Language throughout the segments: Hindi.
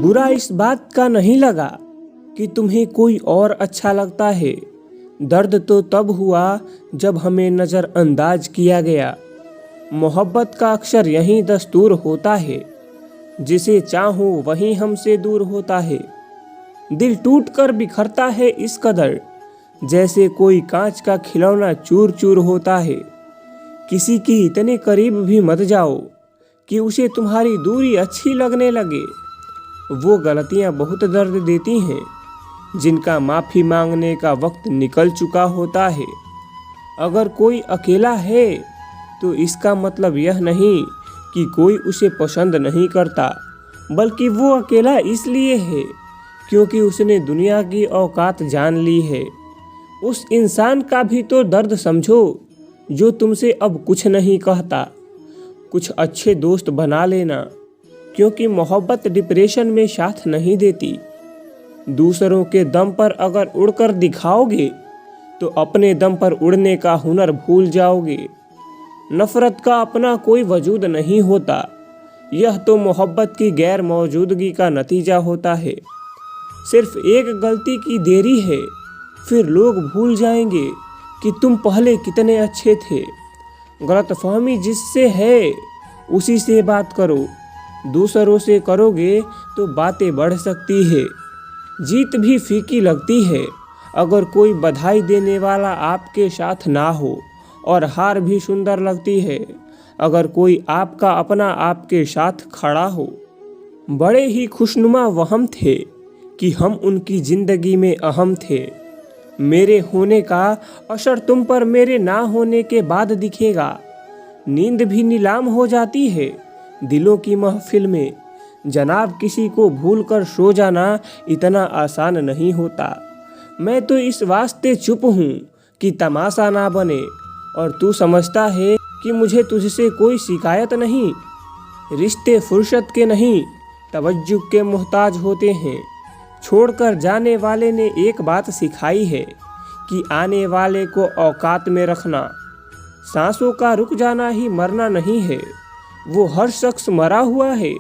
बुरा इस बात का नहीं लगा कि तुम्हें कोई और अच्छा लगता है। दर्द तो तब हुआ जब हमें नज़रअंदाज किया गया। मोहब्बत का अक्सर यही दस्तूर होता है, जिसे चाहो वही हमसे दूर होता है। दिल टूट कर बिखरता है इस कदर, जैसे कोई कांच का खिलौना चूर चूर होता है। किसी की इतने करीब भी मत जाओ कि उसे तुम्हारी दूरी अच्छी लगने लगे। वो गलतियां बहुत दर्द देती हैं, जिनका माफ़ी मांगने का वक्त निकल चुका होता है। अगर कोई अकेला है तो इसका मतलब यह नहीं कि कोई उसे पसंद नहीं करता, बल्कि वो अकेला इसलिए है क्योंकि उसने दुनिया की औकात जान ली है। उस इंसान का भी तो दर्द समझो जो तुमसे अब कुछ नहीं कहता। कुछ अच्छे दोस्त बना लेना, क्योंकि मोहब्बत डिप्रेशन में साथ नहीं देती। दूसरों के दम पर अगर उड़कर दिखाओगे तो अपने दम पर उड़ने का हुनर भूल जाओगे। नफरत का अपना कोई वजूद नहीं होता, यह तो मोहब्बत की गैर मौजूदगी का नतीजा होता है। सिर्फ एक गलती की देरी है, फिर लोग भूल जाएंगे कि तुम पहले कितने अच्छे थे। गलतफहमी जिससे है उसी से बात करो। दूसरों से करोगे तो बातें बढ़ सकती है। जीत भी फीकी लगती है अगर कोई बधाई देने वाला आपके साथ ना हो, और हार भी सुंदर लगती है अगर कोई आपका अपना आपके साथ खड़ा हो। बड़े ही खुशनुमा वहम थे कि हम उनकी ज़िंदगी में अहम थे। मेरे होने का असर तुम पर मेरे ना होने के बाद दिखेगा। नींद भी नीलाम हो जाती है दिलों की महफिल में। जनाब, किसी को भूल कर सो जाना इतना आसान नहीं होता। मैं तो इस वास्ते चुप हूँ कि तमाशा ना बने, और तू समझता है कि मुझे तुझसे कोई शिकायत नहीं। रिश्ते फुर्सत के नहीं, तवज्जो के मोहताज होते हैं। छोड़कर जाने वाले ने एक बात सिखाई है कि आने वाले को औकात में रखना। सांसों का रुक जाना ही मरना नहीं है। वो हर शख्स मरा हुआ है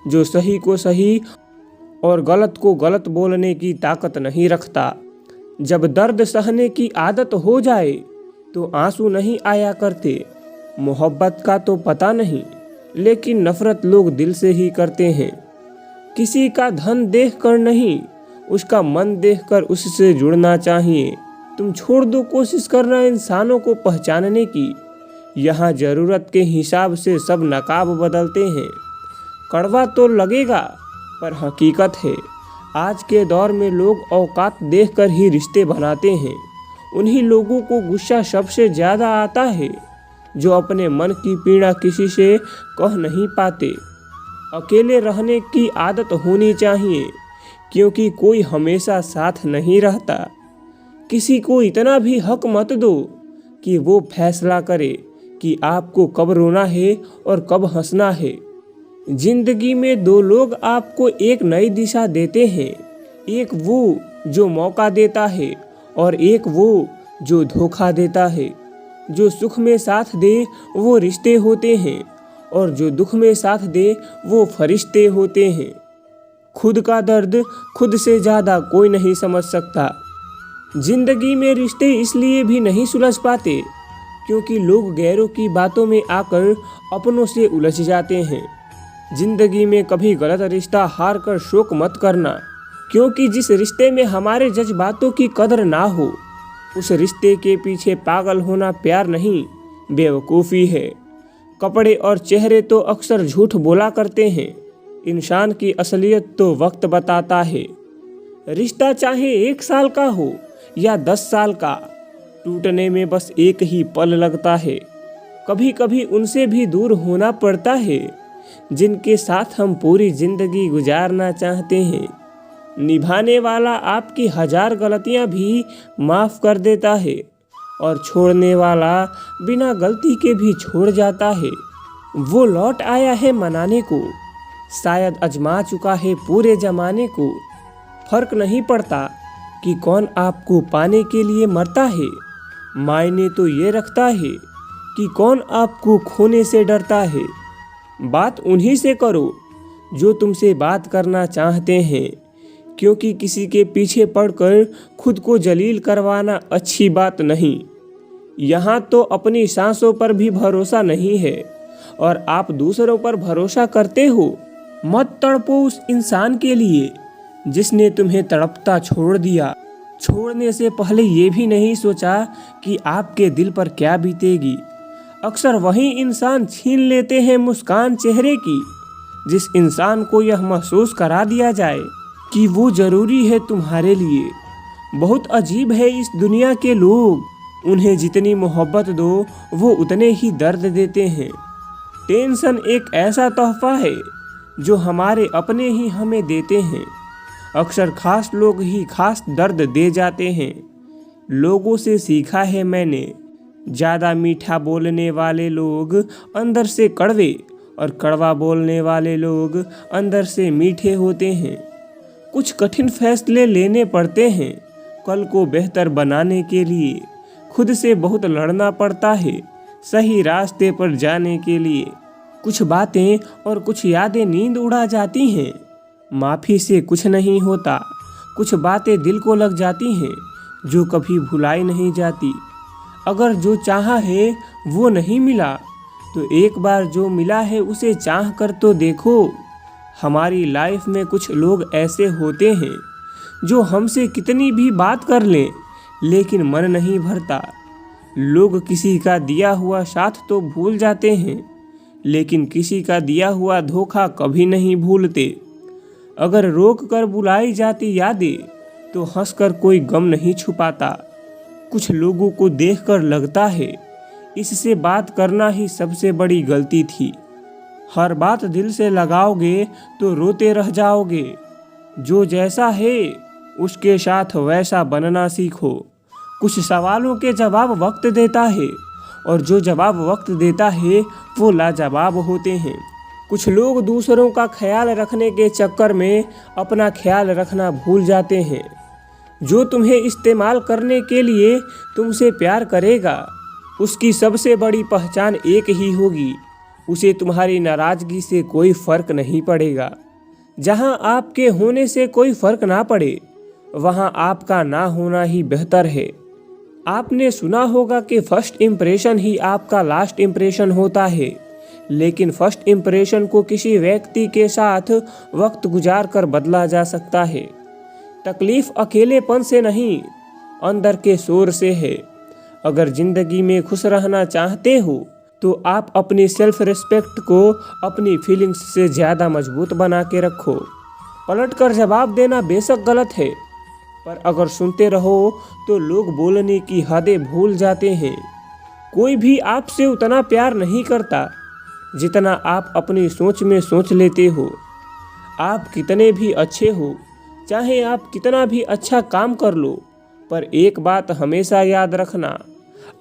जो सही को सही और गलत को गलत बोलने की ताकत नहीं रखता। जब दर्द सहने की आदत हो जाए तो आंसू नहीं आया करते। मोहब्बत का तो पता नहीं, लेकिन नफरत लोग दिल से ही करते हैं। किसी का धन देखकर नहीं, उसका मन देखकर उससे जुड़ना चाहिए। तुम छोड़ दो कोशिश करना इंसानों को पहचानने की। यहाँ ज़रूरत के हिसाब से सब नकाब बदलते हैं। कड़वा तो लगेगा पर हकीकत है। आज के दौर में लोग औकात देखकर ही रिश्ते बनाते हैं। उन्हीं लोगों को गुस्सा सबसे ज़्यादा आता है जो अपने मन की पीड़ा किसी से कह नहीं पाते। अकेले रहने की आदत होनी चाहिए, क्योंकि कोई हमेशा साथ नहीं रहता। किसी को इतना भी हक मत दो कि वो फैसला करे कि आपको कब रोना है और कब हंसना है। जिंदगी में दो लोग आपको एक नई दिशा देते हैं। एक वो जो मौका देता है और एक वो जो धोखा देता है। जो सुख में साथ दे वो रिश्ते होते हैं, और जो दुख में साथ दे वो फरिश्ते होते हैं। खुद का दर्द खुद से ज़्यादा कोई नहीं समझ सकता। जिंदगी में रिश्ते इसलिए भी नहीं सुलझ पाते क्योंकि लोग गैरों की बातों में आकर अपनों से उलझ जाते हैं। जिंदगी में कभी गलत रिश्ता हार कर शोक मत करना, क्योंकि जिस रिश्ते में हमारे जज्बातों की कदर ना हो, उस रिश्ते के पीछे पागल होना प्यार नहीं, बेवकूफ़ी है। कपड़े और चेहरे तो अक्सर झूठ बोला करते हैं, इंसान की असलियत तो वक्त बताता है। रिश्ता चाहे 1 साल का हो या 10 साल का, टूटने में बस एक ही पल लगता है। कभी कभी उनसे भी दूर होना पड़ता है जिनके साथ हम पूरी जिंदगी गुजारना चाहते हैं। निभाने वाला आपकी 1000 गलतियां भी माफ़ कर देता है, और छोड़ने वाला बिना गलती के भी छोड़ जाता है। वो लौट आया है मनाने को, शायद अजमा चुका है पूरे ज़माने को। फर्क नहीं पड़ता कि कौन आपको पाने के लिए मरता है, मायने तो ये रखता है कि कौन आपको खोने से डरता है। बात उन्हीं से करो जो तुमसे बात करना चाहते हैं, क्योंकि किसी के पीछे पड़कर खुद को जलील करवाना अच्छी बात नहीं। यहाँ तो अपनी सांसों पर भी भरोसा नहीं है और आप दूसरों पर भरोसा करते हो। मत तड़पो उस इंसान के लिए जिसने तुम्हें तड़पता छोड़ दिया। छोड़ने से पहले ये भी नहीं सोचा कि आपके दिल पर क्या बीतेगी। अक्सर वही इंसान छीन लेते हैं मुस्कान चेहरे की, जिस इंसान को यह महसूस करा दिया जाए कि वो जरूरी है तुम्हारे लिए। बहुत अजीब है इस दुनिया के लोग, उन्हें जितनी मोहब्बत दो वो उतने ही दर्द देते हैं। टेंशन एक ऐसा तोहफा है जो हमारे अपने ही हमें देते हैं। अक्सर खास लोग ही खास दर्द दे जाते हैं। लोगों से सीखा है मैंने, ज़्यादा मीठा बोलने वाले लोग अंदर से कड़वे और कड़वा बोलने वाले लोग अंदर से मीठे होते हैं। कुछ कठिन फैसले लेने पड़ते हैं कल को बेहतर बनाने के लिए। खुद से बहुत लड़ना पड़ता है सही रास्ते पर जाने के लिए। कुछ बातें और कुछ यादें नींद उड़ा जाती हैं, माफ़ी से कुछ नहीं होता। कुछ बातें दिल को लग जाती हैं जो कभी भुलाई नहीं जाती। अगर जो चाहा है वो नहीं मिला तो एक बार जो मिला है उसे चाह कर तो देखो। हमारी लाइफ में कुछ लोग ऐसे होते हैं जो हमसे कितनी भी बात कर लें लेकिन मन नहीं भरता। लोग किसी का दिया हुआ साथ तो भूल जाते हैं लेकिन किसी का दिया हुआ धोखा कभी नहीं भूलते। अगर रोक कर बुलाई जाती यादें तो हंसकर कोई गम नहीं छुपाता। कुछ लोगों को देखकर लगता है इससे बात करना ही सबसे बड़ी गलती थी। हर बात दिल से लगाओगे तो रोते रह जाओगे। जो जैसा है उसके साथ वैसा बनना सीखो। कुछ सवालों के जवाब वक्त देता है और जो जवाब वक्त देता है वो लाजवाब होते हैं। कुछ लोग दूसरों का ख्याल रखने के चक्कर में अपना ख्याल रखना भूल जाते हैं। जो तुम्हें इस्तेमाल करने के लिए तुमसे प्यार करेगा उसकी सबसे बड़ी पहचान एक ही होगी, उसे तुम्हारी नाराज़गी से कोई फ़र्क नहीं पड़ेगा। जहां आपके होने से कोई फ़र्क ना पड़े वहां आपका ना होना ही बेहतर है। आपने सुना होगा कि फर्स्ट इम्प्रेशन ही आपका लास्ट इम्प्रेशन होता है, लेकिन फर्स्ट इम्प्रेशन को किसी व्यक्ति के साथ वक्त गुजार कर बदला जा सकता है। तकलीफ अकेलेपन से नहीं, अंदर के शोर से है। अगर ज़िंदगी में खुश रहना चाहते हो तो आप अपनी सेल्फ रिस्पेक्ट को अपनी फीलिंग्स से ज़्यादा मजबूत बना के रखो। पलट कर जवाब देना बेशक गलत है, पर अगर सुनते रहो तो लोग बोलने की हदें भूल जाते हैं। कोई भी आपसे उतना प्यार नहीं करता जितना आप अपनी सोच में सोच लेते हो। आप कितने भी अच्छे हो, चाहे आप कितना भी अच्छा काम कर लो, पर एक बात हमेशा याद रखना,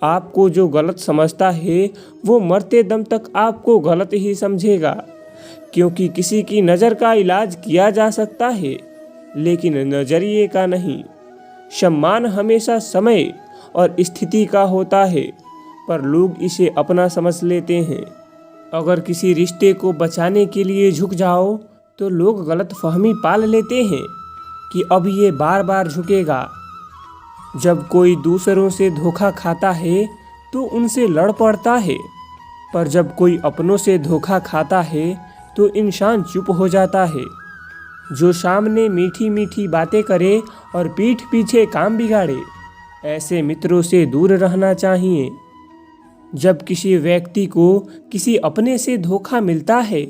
आपको जो गलत समझता है वो मरते दम तक आपको गलत ही समझेगा। क्योंकि किसी की नज़र का इलाज किया जा सकता है लेकिन नज़रिए का नहीं। सम्मान हमेशा समय और स्थिति का होता है, पर लोग इसे अपना समझ लेते हैं। अगर किसी रिश्ते को बचाने के लिए झुक जाओ तो लोग गलतफहमी पाल लेते हैं कि अब ये बार बार झुकेगा। जब कोई दूसरों से धोखा खाता है तो उनसे लड़ पड़ता है, पर जब कोई अपनों से धोखा खाता है तो इंसान चुप हो जाता है। जो सामने मीठी मीठी बातें करे और पीठ पीछे काम बिगाड़े, ऐसे मित्रों से दूर रहना चाहिए। जब किसी व्यक्ति को किसी अपने से धोखा मिलता है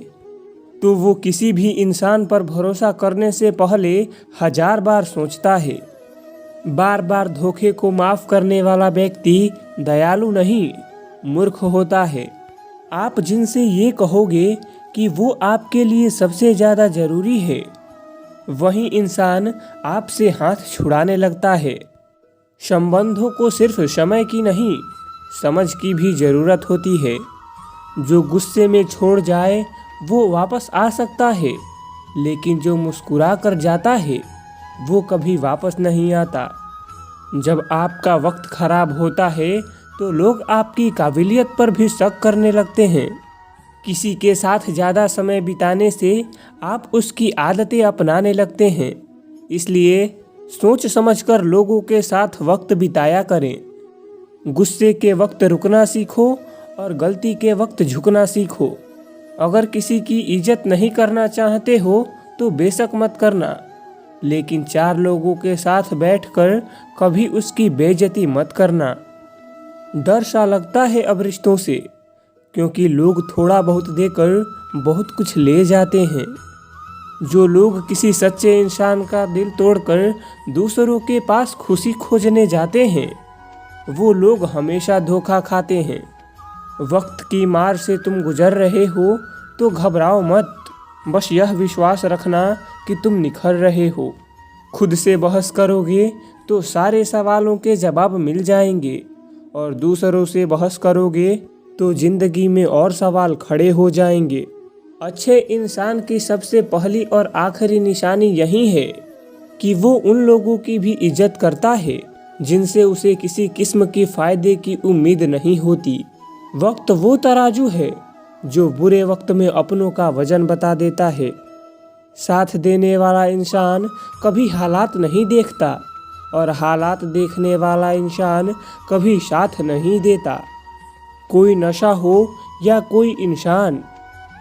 तो वो किसी भी इंसान पर भरोसा करने से पहले 1000 बार सोचता है। बार बार धोखे को माफ़ करने वाला व्यक्ति दयालु नहीं, मूर्ख होता है। आप जिनसे ये कहोगे कि वो आपके लिए सबसे ज़्यादा ज़रूरी है, वही इंसान आपसे हाथ छुड़ाने लगता है। संबंधों को सिर्फ समय की नहीं, समझ की भी ज़रूरत होती है। जो गुस्से में छोड़ जाए वो वापस आ सकता है, लेकिन जो मुस्कुरा कर जाता है वो कभी वापस नहीं आता। जब आपका वक्त खराब होता है तो लोग आपकी काबिलियत पर भी शक करने लगते हैं। किसी के साथ ज़्यादा समय बिताने से आप उसकी आदतें अपनाने लगते हैं। इसलिए सोच समझकर लोगों के साथ वक्त बिताया करें। गुस्से के वक्त रुकना सीखो और गलती के वक्त झुकना सीखो। अगर किसी की इज्जत नहीं करना चाहते हो तो बेशक मत करना, लेकिन 4 लोगों के साथ बैठकर कभी उसकी बेइज्जती मत करना। डर सा लगता है अब रिश्तों से, क्योंकि लोग थोड़ा बहुत देकर बहुत कुछ ले जाते हैं। जो लोग किसी सच्चे इंसान का दिल तोड़कर दूसरों के पास खुशी खोजने जाते हैं, वो लोग हमेशा धोखा खाते हैं। वक्त की मार से तुम गुजर रहे हो तो घबराओ मत, बस यह विश्वास रखना कि तुम निखर रहे हो। खुद से बहस करोगे तो सारे सवालों के जवाब मिल जाएंगे, और दूसरों से बहस करोगे तो जिंदगी में और सवाल खड़े हो जाएंगे। अच्छे इंसान की सबसे पहली और आखिरी निशानी यही है कि वो उन लोगों की भी इज्जत करता है जिनसे उसे किसी किस्म की फायदे की उम्मीद नहीं होती। वक्त वो तराजू है जो बुरे वक्त में अपनों का वजन बता देता है। साथ देने वाला इंसान कभी हालात नहीं देखता, और हालात देखने वाला इंसान कभी साथ नहीं देता। कोई नशा हो या कोई इंसान,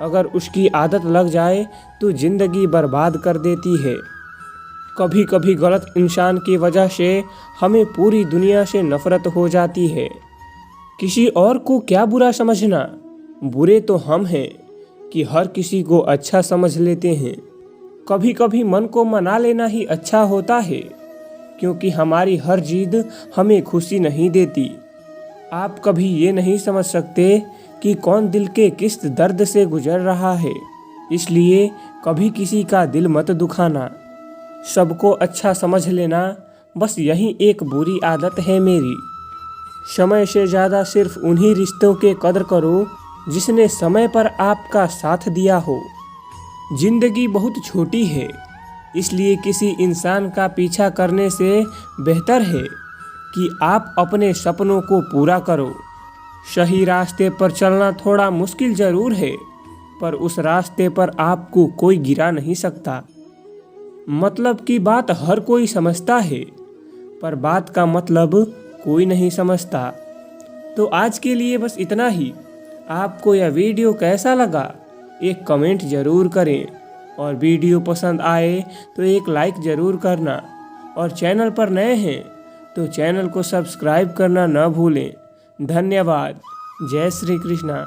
अगर उसकी आदत लग जाए तो जिंदगी बर्बाद कर देती है। कभी कभी गलत इंसान की वजह से हमें पूरी दुनिया से नफरत हो जाती है। किसी और को क्या बुरा समझना, बुरे तो हम हैं कि हर किसी को अच्छा समझ लेते हैं। कभी कभी मन को मना लेना ही अच्छा होता है, क्योंकि हमारी हर जिद हमें खुशी नहीं देती। आप कभी ये नहीं समझ सकते कि कौन दिल के किस दर्द से गुजर रहा है, इसलिए कभी किसी का दिल मत दुखाना। सबको अच्छा समझ लेना, बस यही एक बुरी आदत है मेरी। समय से ज़्यादा सिर्फ उन्हीं रिश्तों के कदर करो जिसने समय पर आपका साथ दिया हो। जिंदगी बहुत छोटी है, इसलिए किसी इंसान का पीछा करने से बेहतर है कि आप अपने सपनों को पूरा करो। सही रास्ते पर चलना थोड़ा मुश्किल ज़रूर है, पर उस रास्ते पर आपको कोई गिरा नहीं सकता। मतलब की बात हर कोई समझता है, पर बात का मतलब कोई नहीं समझता। तो आज के लिए बस इतना ही। आपको यह वीडियो कैसा लगा एक कमेंट ज़रूर करें, और वीडियो पसंद आए तो एक लाइक ज़रूर करना, और चैनल पर नए हैं तो चैनल को सब्सक्राइब करना न भूलें। धन्यवाद। जय श्री कृष्णा।